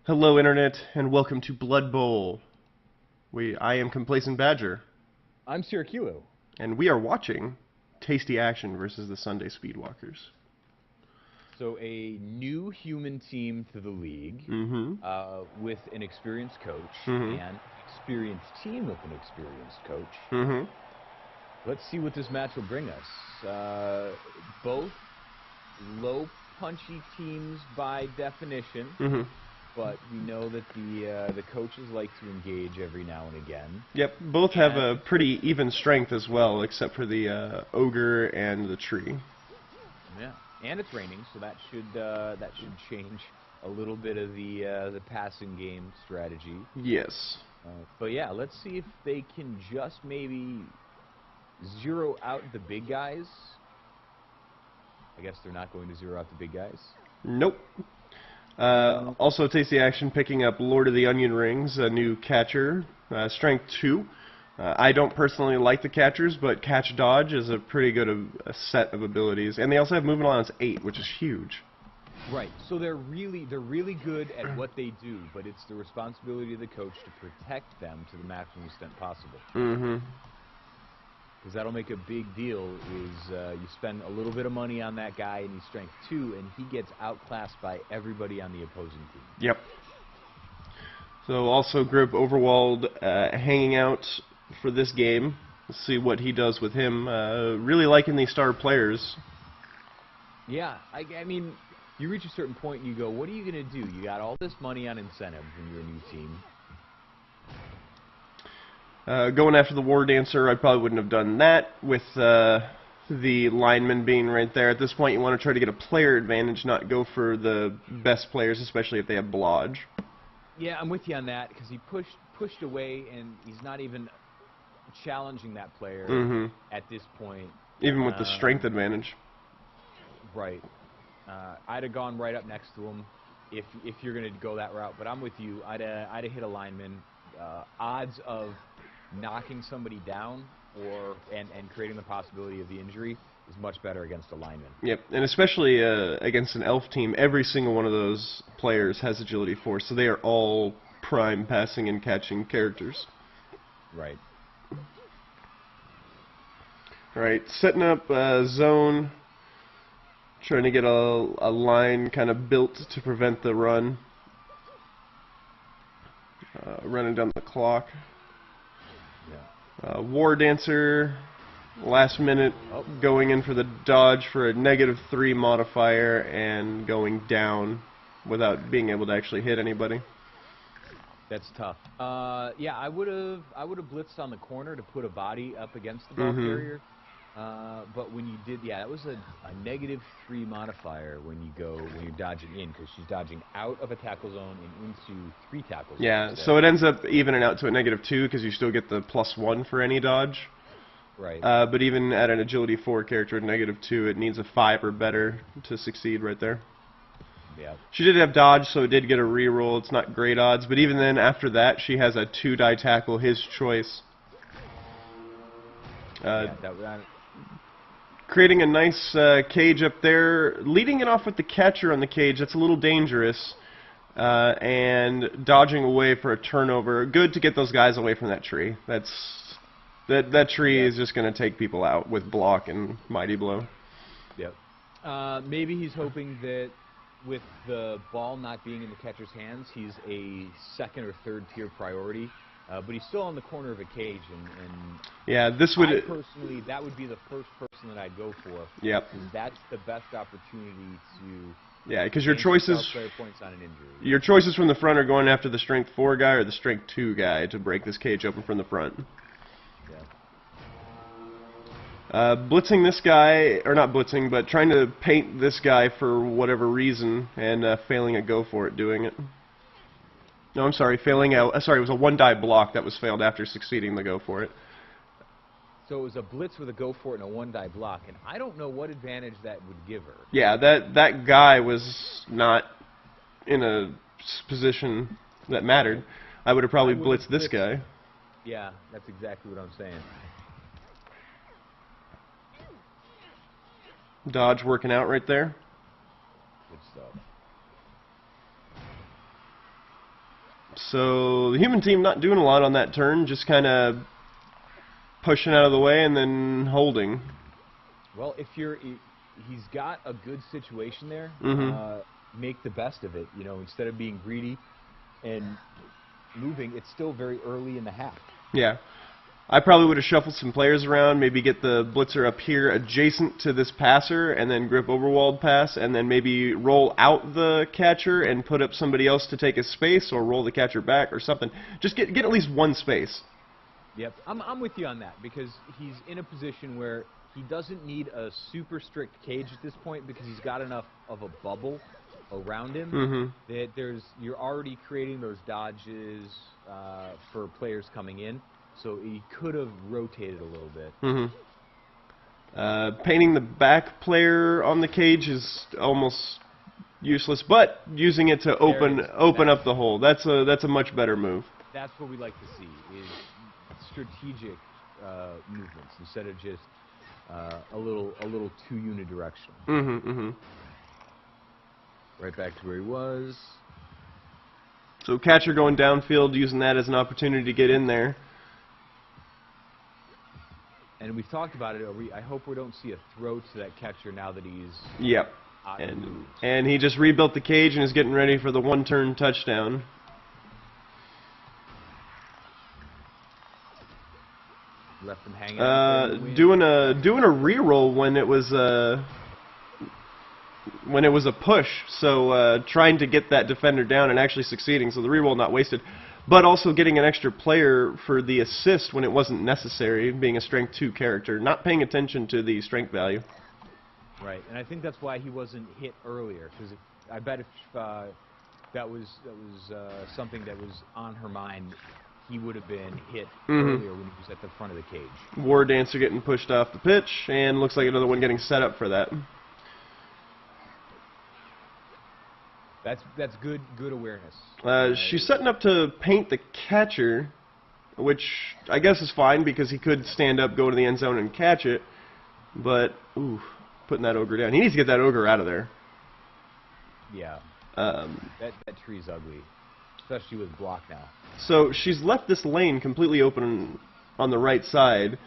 Hello, Internet, and welcome to Blood Bowl. I am Complacent Badger, I'm Syracuse. and we are watching Tasty Action versus the Sunday Speedwalkers. So a new human team to the league with an experienced coach and experienced team with an experienced coach. Let's see what this match will bring us. Both low punchy teams by definition. But we know that the coaches like to engage every now and again. Yep, both have a pretty even strength as well, except for the ogre and the tree. Yeah, and it's raining, so that should change a little bit of the passing game strategy. Yes. But yeah, let's see if they can just maybe zero out the big guys. I guess they're not going to zero out the big guys. Nope. Also, Tasty Action picking up Lord of the Onion Rings, a new catcher, strength 2. I don't personally like the catchers, but Catch Dodge is a pretty good a set of abilities, and they also have movement allowance 8, which is huge. Right. So they're really good at what they do, but it's the responsibility of the coach to protect them to the maximum extent possible. Because that'll make a big deal is you spend a little bit of money on that guy and he's strength 2 and he gets outclassed by everybody on the opposing team. Yep. So also Grip Overwald hanging out for this game. Let's see what he does with him. Really liking these star players. Yeah, I mean, you reach a certain point and you go, what are you going to do? You got all this money on incentives when you're a new team. Going after the War Dancer, I probably wouldn't have done that with the lineman being right there. At this point, you want to try to get a player advantage, not go for the best players, especially if they have blodge. Yeah, I'm with you on that, because he pushed away, and he's not even challenging that player at this point. Even with the strength advantage. Right. I'd have gone right up next to him if you're going to go that route, but I'm with you. I'd have hit a lineman. Odds of knocking somebody down and creating the possibility of the injury is much better against a lineman. Yep, and especially against an elf team, every single one of those players has agility 4, so they are all prime passing and catching characters. Right. Alright, setting up a zone, trying to get a line kind of built to prevent the run. Running down the clock. Yeah. War Dancer, last minute, going in for the dodge for a -3 modifier and going down without being able to actually hit anybody. That's tough. Yeah, I would have blitzed on the corner to put a body up against the ball carrier. But when you did, yeah, that was a -3 modifier when you're dodging in, because she's dodging out of a tackle zone and into 3 tackle zones. Yeah, so it ends up evening out to a -2 because you still get the +1 for any dodge. Right. But even at an agility 4 character at -2, it needs a 5 or better to succeed right there. Yeah. She did have dodge, so it did get a reroll. It's not great odds, but even then, after that, she has a 2-die tackle, his choice. Creating a nice cage up there, leading it off with the catcher on the cage. That's a little dangerous, and dodging away for a turnover. Good to get those guys away from that tree. That tree is just going to take people out with block and mighty blow. Yep. Maybe he's hoping that with the ball not being in the catcher's hands, he's a 2nd or 3rd tier priority. But he's still on the corner of a cage, and yeah, this would personally, that would be the first person that I'd go for. Yep. That's the best opportunity to. Yeah, because your choices. Points on an injury. Your choices from the front are going after the strength 4 guy or the strength 2 guy to break this cage open from the front. Yeah. Blitzing this guy, or not blitzing, but trying to paint this guy for whatever reason, and failing a go for it doing it. No, I'm sorry, failing out. Sorry, it was a 1-die block that was failed after succeeding the go for it. So it was a blitz with a go for it and a 1-die block, and I don't know what advantage that would give her. Yeah, that guy was not in a position that mattered. I would have probably blitzed this guy. Yeah, that's exactly what I'm saying. Dodge working out right there. Good stuff. So the human team not doing a lot on that turn, just kind of pushing out of the way and then holding. Well, he's got a good situation there. Make the best of it. You know, instead of being greedy and moving, it's still very early in the half. Yeah. I probably would have shuffled some players around, maybe get the blitzer up here adjacent to this passer, and then grip overwalled pass, and then maybe roll out the catcher and put up somebody else to take his space, or roll the catcher back or something. Just get at least one space. Yep, I'm with you on that, because he's in a position where he doesn't need a super strict cage at this point, because he's got enough of a bubble around him that you're already creating those dodges for players coming in, so he could have rotated a little bit. Painting the back player on the cage is almost useless, but using it to open up the hole, that's a much better move. That's what we like to see, is strategic movements instead of just a little too unidirectional. Right back to where he was. So catcher going downfield, using that as an opportunity to get in there. And we've talked about it. I hope we don't see a throw to that catcher now that he's and he just rebuilt the cage and is getting ready for the one-turn touchdown. Left him hanging out doing a re-roll when it was a push, so trying to get that defender down and actually succeeding, so the re-roll not wasted, but also getting an extra player for the assist when it wasn't necessary, being a strength 2 character, not paying attention to the strength value. Right, and I think that's why he wasn't hit earlier, because I bet if that was something that was on her mind, he would have been hit earlier when he was at the front of the cage. War Dancer getting pushed off the pitch, and looks like another one getting set up for that. That's good awareness. She's setting up to paint the catcher, which I guess is fine because he could stand up, go to the end zone, and catch it. But putting that ogre down. He needs to get that ogre out of there. Yeah. That tree's ugly, especially with block now. So she's left this lane completely open on the right side.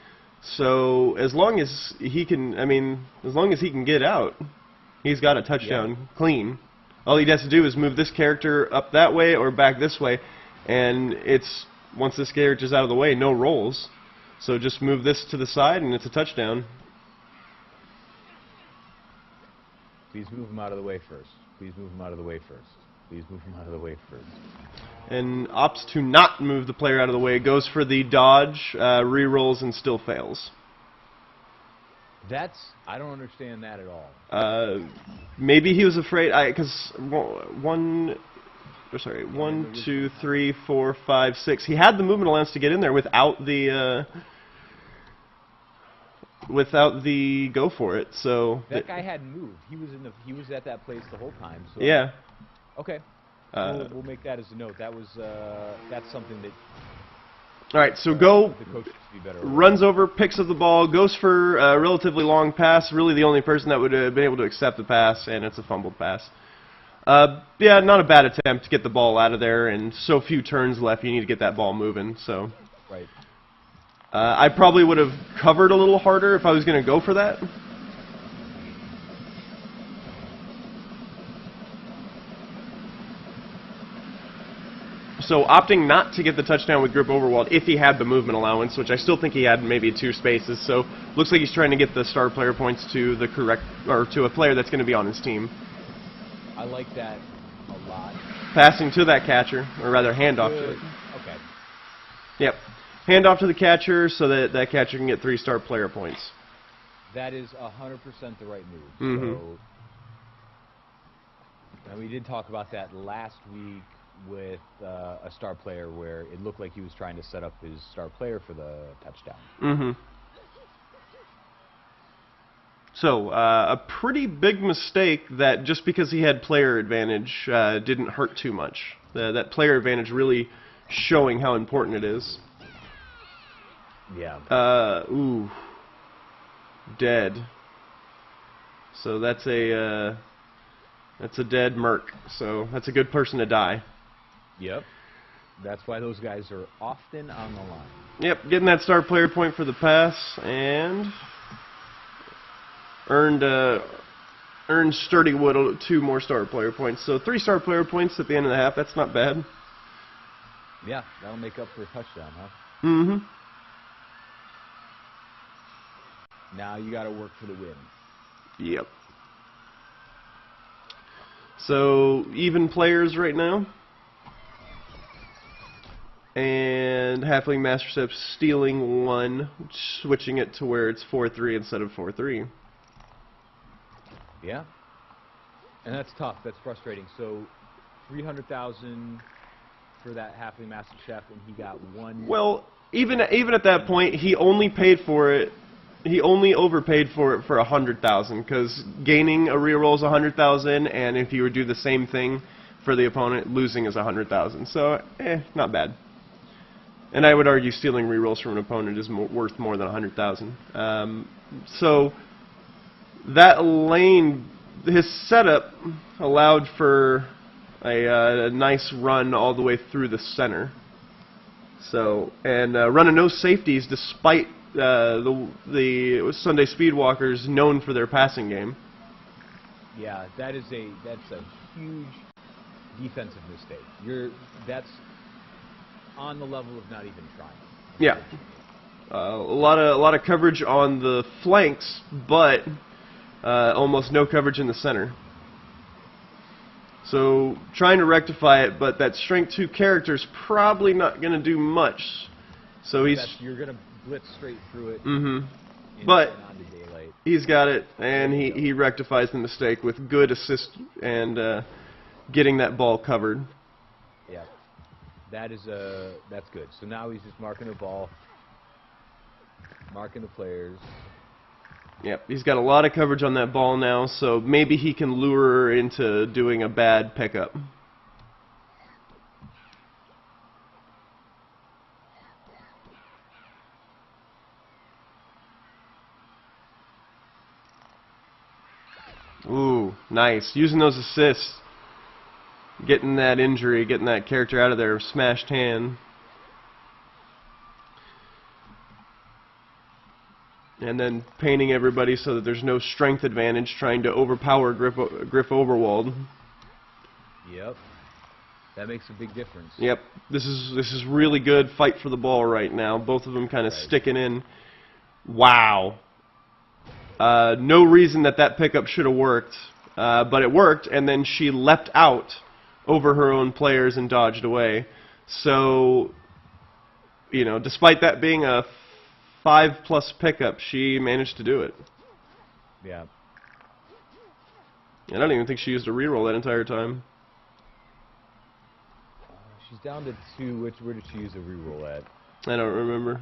So as long as he can, as long as he can get out, he's got a touchdown clean. All he has to do is move this character up that way or back this way, and once this character's out of the way, no rolls. So just move this to the side, and it's a touchdown. Please move him out of the way first. Please move him out of the way first. Please move him out of the way first. And opts to not move the player out of the way. Goes for the dodge, re-rolls, and still fails. I don't understand that at all. Maybe he was afraid, because 1, 2, 3, 4, 5, 6. He had the movement allowance to get in there without the go for it. So that guy hadn't moved. He was at that place the whole time. So yeah. Okay. We'll make that as a note. That's something that. All right, so the coach needs to be better runs over, picks up the ball, goes for a relatively long pass. Really, the only person that would have been able to accept the pass, and it's a fumbled pass. Yeah, not a bad attempt to get the ball out of there, and so few turns left. You need to get that ball moving. So. Right. I probably would have covered a little harder if I was going to go for that. So opting not to get the touchdown with grip overwalled if he had the movement allowance, which I still think he had maybe 2 spaces. So looks like he's trying to get the star player points to the to a player that's going to be on his team. I like that a lot. Passing to that catcher, or rather handoff to it. Okay. Yep. Hand off to the catcher so that that catcher can get 3 star player points. That is 100% the right move. So, and we did talk about that last week with a star player where it looked like he was trying to set up his star player for the touchdown. So, a pretty big mistake that just because he had player advantage didn't hurt too much. That player advantage really showing how important it is. Yeah. Dead. So that's a dead merc. So that's a good person to die. Yep. That's why those guys are often on the line. Yep, getting that star player point for the pass, and earned Sturdy Wood 2 more star player points. So 3 star player points at the end of the half. That's not bad. Yeah, that'll make up for a touchdown, huh? Mm-hmm. Now you got to work for the win. Yep. So even players right now. And Halfling Master Step stealing 1, switching it to where it's 4-3 instead of 4-3. Yeah. And that's tough. That's frustrating. So 300,000 for that Halfling Master Chef, and he got 1. Well, even at that point, he only paid for it. He only overpaid for it for 100,000, because gaining a reroll is 100,000, and if you would do the same thing for the opponent, losing is 100,000. So, not bad. And I would argue stealing rerolls from an opponent is worth more than 100,000. So that lane, his setup allowed for a nice run all the way through the center. So, and running no safeties despite the Sunday Speedwalkers known for their passing game. Yeah, that's a huge defensive mistake. That's on the level of not even trying. Yeah, a lot of coverage on the flanks, but almost no coverage in the center. So trying to rectify it, but that strength 2 character's probably not going to do much. So you're going to blitz straight through it. Mm-hmm. But daylight. He's got it, and he rectifies the mistake with good assist and getting that ball covered. Yeah. That's good. So now he's just marking the ball, marking the players. Yep, he's got a lot of coverage on that ball now, so maybe he can lure her into doing a bad pickup. Ooh, nice. Using those assists. Getting that injury, getting that character out of there, smashed hand. And then painting everybody so that there's no strength advantage, trying to overpower Griff Overwald. Yep. That makes a big difference. Yep. This is really good fight for the ball right now. Both of them kind of sticking in. Wow. No reason that pickup should have worked, but it worked, and then she leapt out over her own players and dodged away. So, you know, despite that being a 5+ pickup, she managed to do it. Yeah. I don't even think she used a reroll that entire time. She's down to 2. Where did she use a reroll at? I don't remember.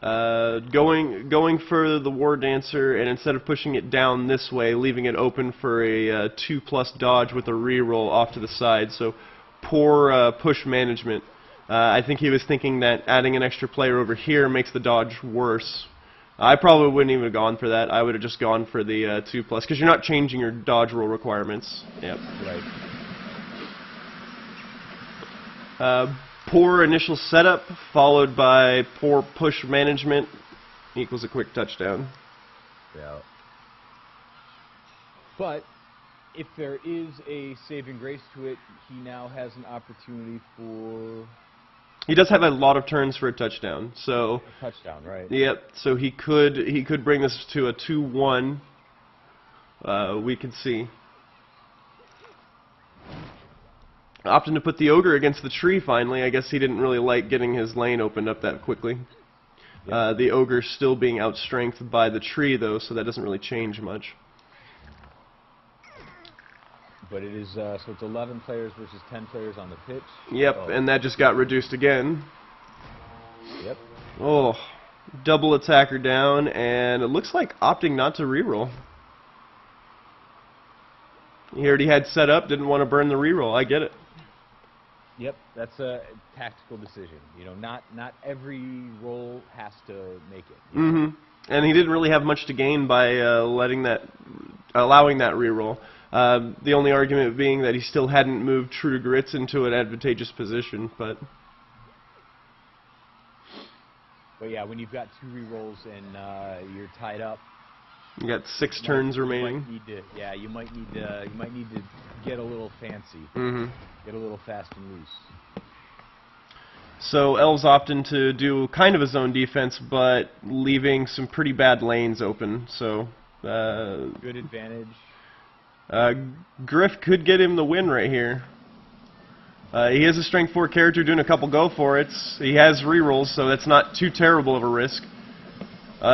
Going for the War Dancer, and instead of pushing it down this way, leaving it open for a 2+ dodge with a reroll off to the side. So poor push management. I think he was thinking that adding an extra player over here makes the dodge worse. I probably wouldn't even have gone for that. I would have just gone for the 2+, because you're not changing your dodge roll requirements. Yep. Right. Poor initial setup, followed by poor push management, equals a quick touchdown. Yeah. But if there is a saving grace to it, he now has an opportunity for... He does have a lot of turns for a touchdown, so... A touchdown, right. Yep, so he could bring this to a 2-1, we could see. Opting to put the ogre against the tree finally. I guess he didn't really like getting his lane opened up that quickly. Yep. The ogre still being outstrengthed by the tree though, so that doesn't really change much. But it is, so it's 11 players versus 10 players on the pitch. Yep, and that just got reduced again. Yep. Oh, double attacker down, and it looks like opting not to reroll. He already had set up, didn't want to burn the reroll. I get it. Yep, that's a tactical decision. You know, not every roll has to make it. Mm-hmm. And he didn't really have much to gain by allowing that reroll. The only argument being that he still hadn't moved True to Grits into an advantageous position, but yeah, when you've got 2 rerolls and you're tied up, you got 6 turns remaining. You might need to get a little fancy, get a little fast and loose. So Elves opting to do kind of a zone defense, but leaving some pretty bad lanes open. So good advantage. Griff could get him the win right here. He is a strength 4 character doing a couple go for it's. He has rerolls, so that's not too terrible of a risk.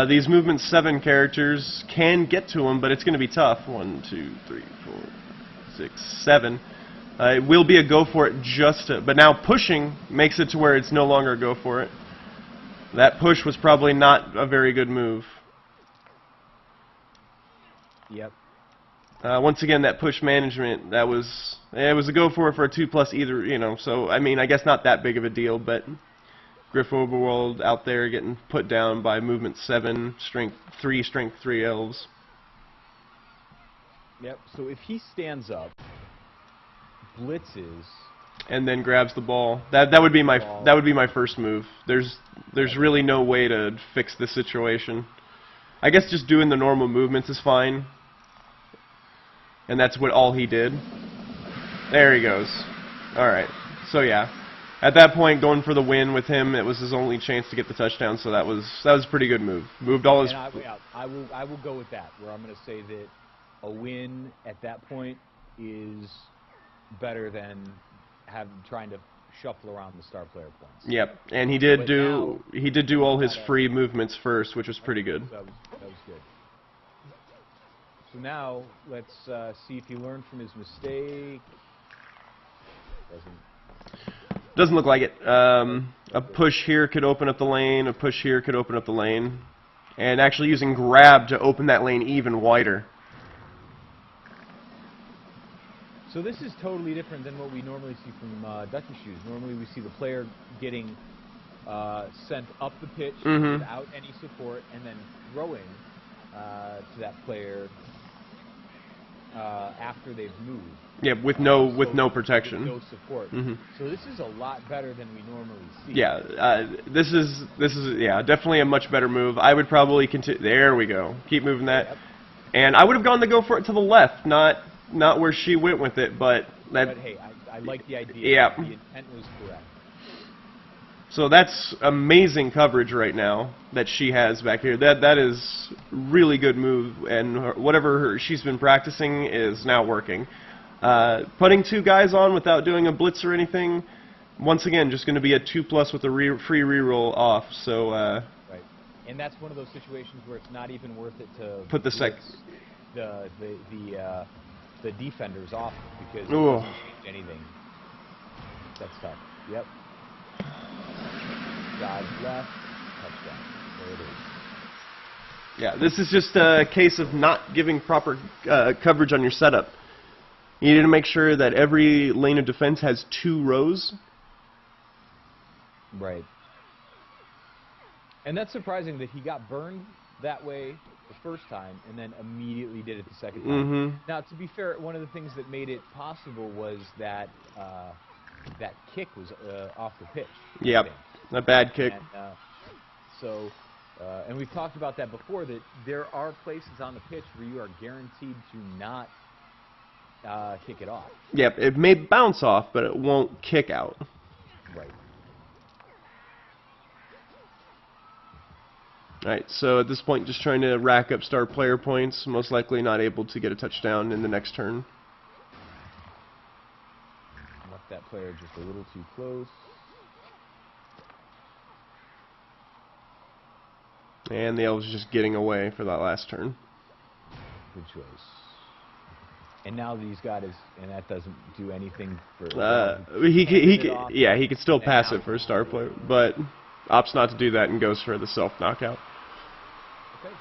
These movement 7 characters can get to him, but it's going to be tough. 1, 2, 3, 4, 6, 7. It will be a go for it but now pushing makes it to where it's no longer a go for it. That push was probably not a very good move. Yep. Once again, that push management, it was a go for it for a 2+ either, you know, so I mean, I guess not that big of a deal, but Griff Overworld out there getting put down by movement 7, strength 3 elves. Yep, so if he stands up, blitzes, and then grabs the ball, that would be my first move. There's really no way to fix this situation. I guess just doing the normal movements is fine. And that's all he did. There he goes. Alright. So yeah. At that point, going for the win with him, it was his only chance to get the touchdown, so that was a pretty good move. Moved all his... And I will go with that, where I'm going to say that a win at that point is better than trying to shuffle around the star player points. Yep. And he did do all his free movements first, which was pretty good. That was good. So now, let's see if he learned from his mistake. Doesn't look like it. A push here could open up the lane. A push here could open up the lane. And actually using grab to open that lane even wider. So this is totally different than what we normally see from Ducky Shoes. Normally we see the player getting sent up the pitch without any support and then throwing to that player after they've moved. Yeah, with no protection. With no support. So this is a lot better than we normally see. Yeah, this is definitely a much better move. I would probably continue. There we go. Keep moving that. Yep. And I would have gone to go for it to the left, not where she went with it, but hey, I like the idea. Yeah. The intent was correct. So that's amazing coverage right now that she has back here. That is really good move, and whatever she's been practicing is now working. Putting 2 guys on without doing a blitz or anything, once again, just going to be a 2+ with a free reroll off. So right, and that's one of those situations where it's not even worth it to put the the defenders off because it doesn't change anything. That's tough. Yep. Dodge left, touchdown. There it is. Yeah, this is just a case of not giving proper coverage on your setup. You need to make sure that every lane of defense has 2 rows. Right. And that's surprising that he got burned that way the first time and then immediately did it the second time. Now, to be fair, one of the things that made it possible was that that kick was off the pitch. Yep, a bad kick. And, and we've talked about that before, that there are places on the pitch where you are guaranteed to not kick it off. Yep, it may bounce off, but it won't kick out. Right. Alright, so at this point just trying to rack up star player points, most likely not able to get a touchdown in the next turn. Left that player just a little too close. And the Elves just getting away for that last turn. Good choice. And now that he's got his, and that doesn't do anything for... he could still pass it for a star player, but opts not to do that and goes for the self-knockout. Okay.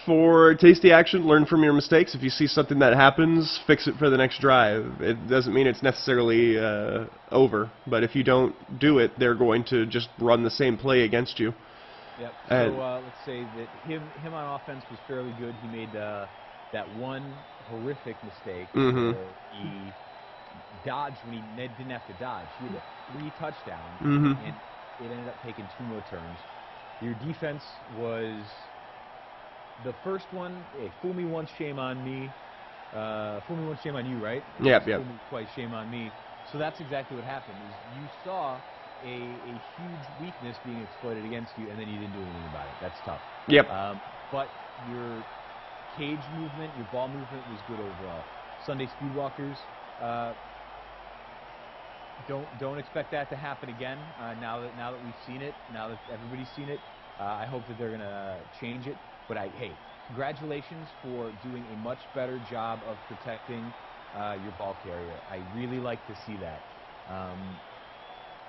For tasty action, learn from your mistakes. If you see something that happens, fix it for the next drive. It doesn't mean it's necessarily over, but if you don't do it, they're going to just run the same play against you. Yep. So let's say that him on offense was fairly good. He made that one horrific mistake where he dodged when he didn't have to dodge. He had a 3 touchdown, and it ended up taking 2 more turns. Your defense was the first one. Hey, fool me once, shame on me. Fool me once, shame on you, right? Yep. Fool me twice, shame on me. So that's exactly what happened. Is you saw a huge weakness being exploited against you, and then you didn't do anything about it. That's tough. Yep. But your cage movement, your ball movement was good overall. Sunday Speedwalkers, don't expect that to happen again. Now that we've seen it, now that everybody's seen it, I hope that they're gonna change it. But hey, congratulations for doing a much better job of protecting your ball carrier. I really like to see that.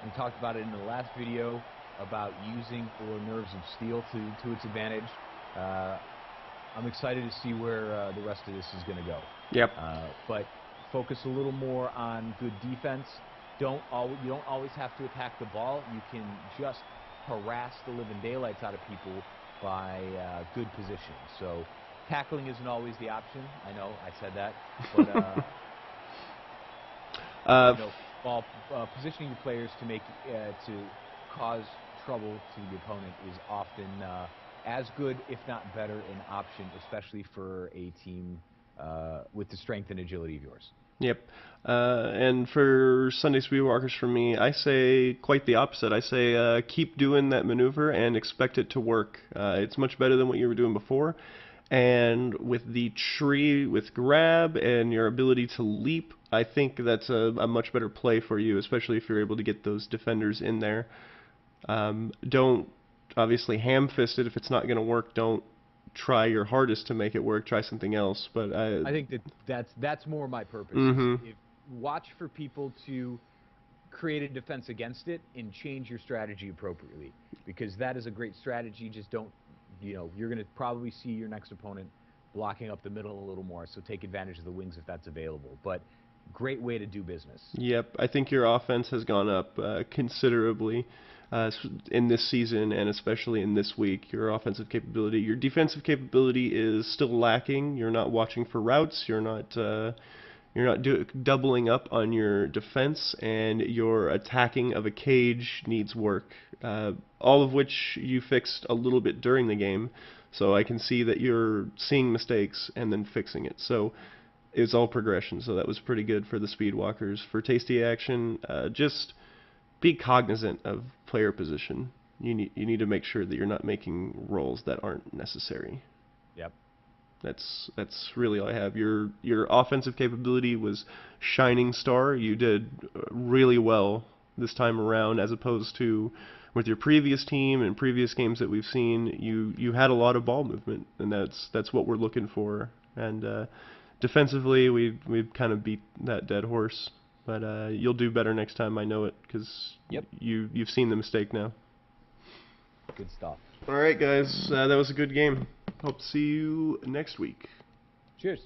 We talked about it in the last video about using your nerves of steel to its advantage. I'm excited to see where the rest of this is going to go. Yep. But focus a little more on good defense. You don't always have to attack the ball. You can just harass the living daylights out of people by good positioning. So tackling isn't always the option. I know I said that, but positioning your players to make to cause trouble to the opponent is often as good, if not better, an option, especially for a team with the strength and agility of yours. Yep. And for Sunday Speedwalkers, for me, I say quite the opposite. I say keep doing that maneuver and expect it to work. It's much better than what you were doing before. And with the tree, with grab and your ability to leap, I think that's a much better play for you, especially if you're able to get those defenders in there. Don't obviously ham-fist it if it's not going to work. Don't try your hardest to make it work. Try something else. But I think that's more my purpose. Watch for people to create a defense against it and change your strategy appropriately, because that is a great strategy. Just don't, you're going to probably see your next opponent blocking up the middle a little more, so take advantage of the wings if that's available. But great way to do business. Yep, I think your offense has gone up considerably in this season, and especially in this week. Your offensive capability, your defensive capability is still lacking. You're not watching for routes. You're not doubling up on your defense, and your attacking of a cage needs work. All of which you fixed a little bit during the game, so I can see that you're seeing mistakes and then fixing it. So it's all progression, so that was pretty good for the Speedwalkers. For Tasty Action, just be cognizant of player position. You need to make sure that you're not making rolls that aren't necessary. Yep. That's really all I have. Your offensive capability was shining star. You did really well this time around, as opposed to with your previous team and previous games that we've seen. You had a lot of ball movement, and that's what we're looking for. And defensively, we've kind of beat that dead horse, but you'll do better next time. I know it, because you've seen the mistake now. Good stuff. All right, guys, that was a good game. Hope to see you next week. Cheers.